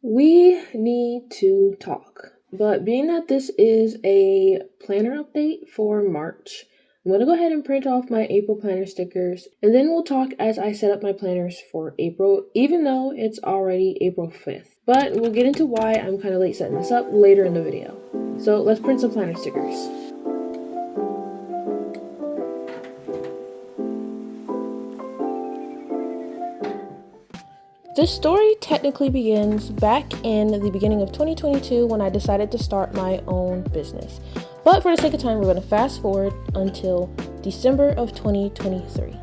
We need to talk. But being that this is a planner update for March, I'm going to go ahead and print off my April planner stickers, and then we'll talk as I set up my planners for April, even though it's already April 5th. But we'll get into why I'm kind of late setting this up later in the video. So let's print some planner stickers. This story technically begins back in the beginning of 2022 when I decided to start my own business. But for the sake of time, we're going to fast forward until December of 2023.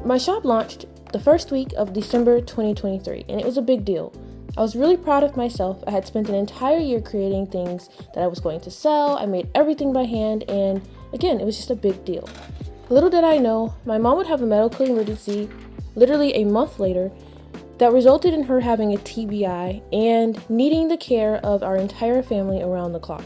My shop launched the first week of December 2023, and it was a big deal. I was really proud of myself. I had spent an entire year creating things that I was going to sell. I made everything by hand, and again, it was just a big deal. Little did I know, my mom would have a medical emergency literally a month later that resulted in her having a TBI and needing the care of our entire family around the clock.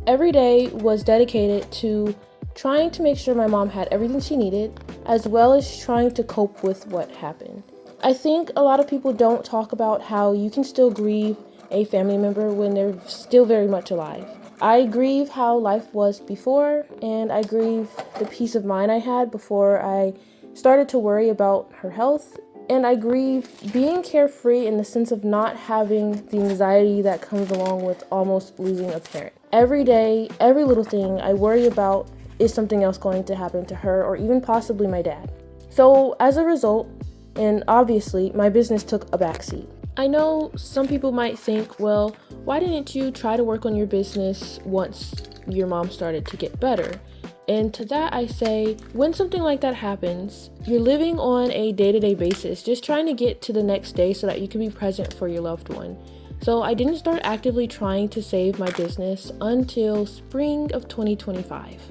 Every day was dedicated to trying to make sure my mom had everything she needed, as well as trying to cope with what happened. I think a lot of people don't talk about how you can still grieve a family member when they're still very much alive. I grieve how life was before, and I grieve the peace of mind I had before I started to worry about her health, and I grieve being carefree in the sense of not having the anxiety that comes along with almost losing a parent. Every day, every little thing I worry about is something else going to happen to her or even possibly my dad. So as a result, and obviously, my business took a backseat. I know some people might think, well, why didn't you try to work on your business once your mom started to get better? And to that I say, when something like that happens, you're living on a day-to-day basis, just trying to get to the next day so that you can be present for your loved one. So I didn't start actively trying to save my business until spring of 2025.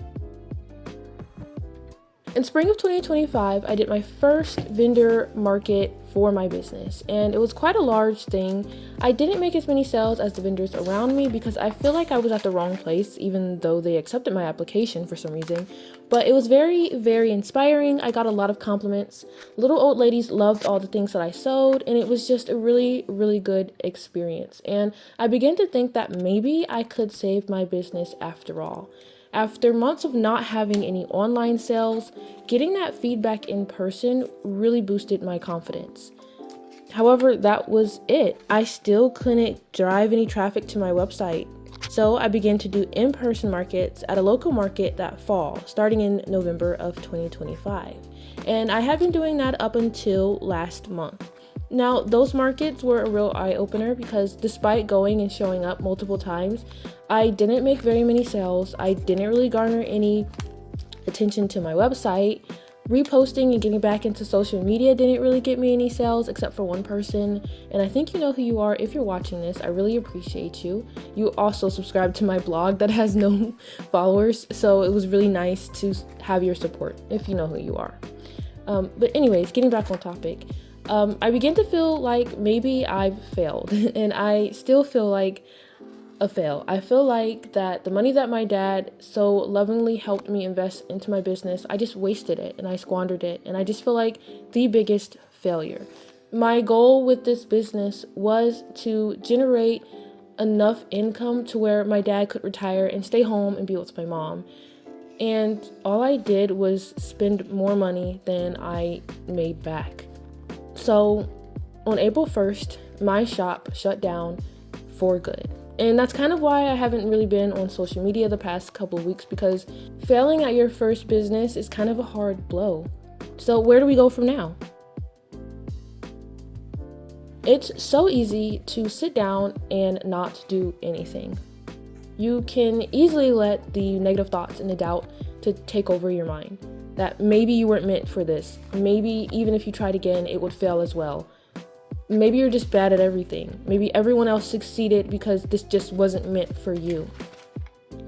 In spring of 2025, I did my first vendor market for my business, and it was quite a large thing. I didn't make as many sales as the vendors around me because I feel like I was at the wrong place, even though they accepted my application for some reason. But it was very, very inspiring. I got a lot of compliments. Little old ladies loved all the things that I sold, and it was just a really, really good experience. And I began to think that maybe I could save my business after all. After months of not having any online sales, getting that feedback in person really boosted my confidence. However, that was it. I still couldn't drive any traffic to my website. So I began to do in-person markets at a local market that fall, starting in November of 2025. And I have been doing that up until last month. Now, those markets were a real eye-opener because despite going and showing up multiple times, I didn't make very many sales. I didn't really garner any attention to my website. Reposting and getting back into social media didn't really get me any sales except for one person. And I think you know who you are if you're watching this. I really appreciate you. You also subscribed to my blog that has no followers, so it was really nice to have your support if you know who you are. But anyways, getting back on topic. I began to feel like maybe I've failed, and I still feel like a fail. I feel like that the money that my dad so lovingly helped me invest into my business, I just wasted it and I squandered it, and I just feel like the biggest failure. My goal with this business was to generate enough income to where my dad could retire and stay home and be with my mom. And all I did was spend more money than I made back. So on April 1st, my shop shut down for good. And that's kind of why I haven't really been on social media the past couple of weeks, because failing at your first business is kind of a hard blow. So where do we go from now? It's so easy to sit down and not do anything. You can easily let the negative thoughts and the doubt to take over your mind. That maybe you weren't meant for this. Maybe even if you tried again, it would fail as well. Maybe you're just bad at everything. Maybe everyone else succeeded because this just wasn't meant for you.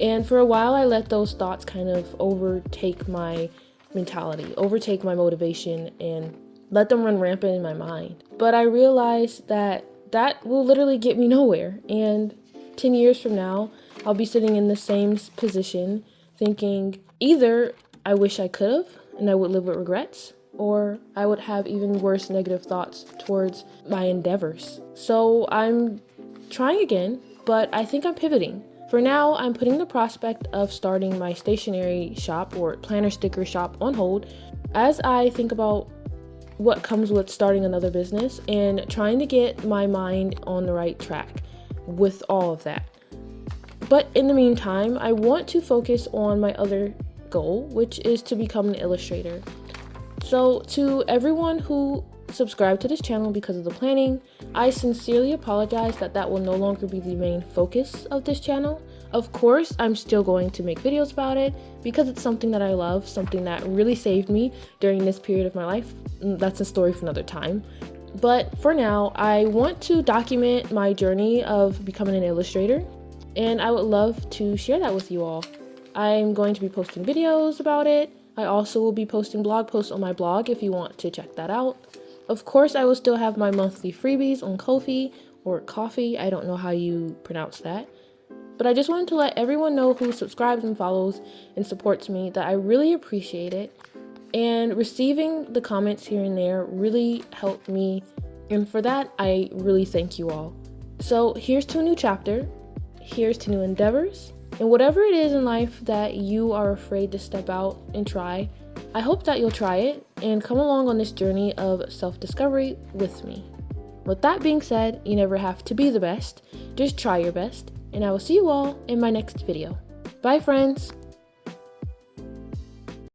And for a while, I let those thoughts kind of overtake my mentality, overtake my motivation, and let them run rampant in my mind. But I realized that that will literally get me nowhere. And 10 years from now, I'll be sitting in the same position thinking either I wish I could have and I would live with regrets, or I would have even worse negative thoughts towards my endeavors. So I'm trying again, but I think I'm pivoting. For now, I'm putting the prospect of starting my stationery shop or planner sticker shop on hold as I think about what comes with starting another business and trying to get my mind on the right track with all of that. But in the meantime, I want to focus on my other goal, which is to become an illustrator. So to everyone who subscribed to this channel because of the planning, I sincerely apologize that will no longer be the main focus of this channel. Of course, I'm still going to make videos about it because it's something that I love, something that really saved me during this period of my life. That's a story for another time. But for now, I want to document my journey of becoming an illustrator, and I would love to share that with you all. I'm going to be posting videos about it. I also will be posting blog posts on my blog if you want to check that out. Of course, I will still have my monthly freebies on Ko-fi or Coffee. I don't know how you pronounce that. But I just wanted to let everyone know who subscribes and follows and supports me that I really appreciate it. And receiving the comments here and there really helped me. And for that, I really thank you all. So here's to a new chapter. Here's to new endeavors. And whatever it is in life that you are afraid to step out and try, I hope that you'll try it and come along on this journey of self-discovery with me. With that being said, you never have to be the best, just try your best, and I will see you all in my next video. Bye friends!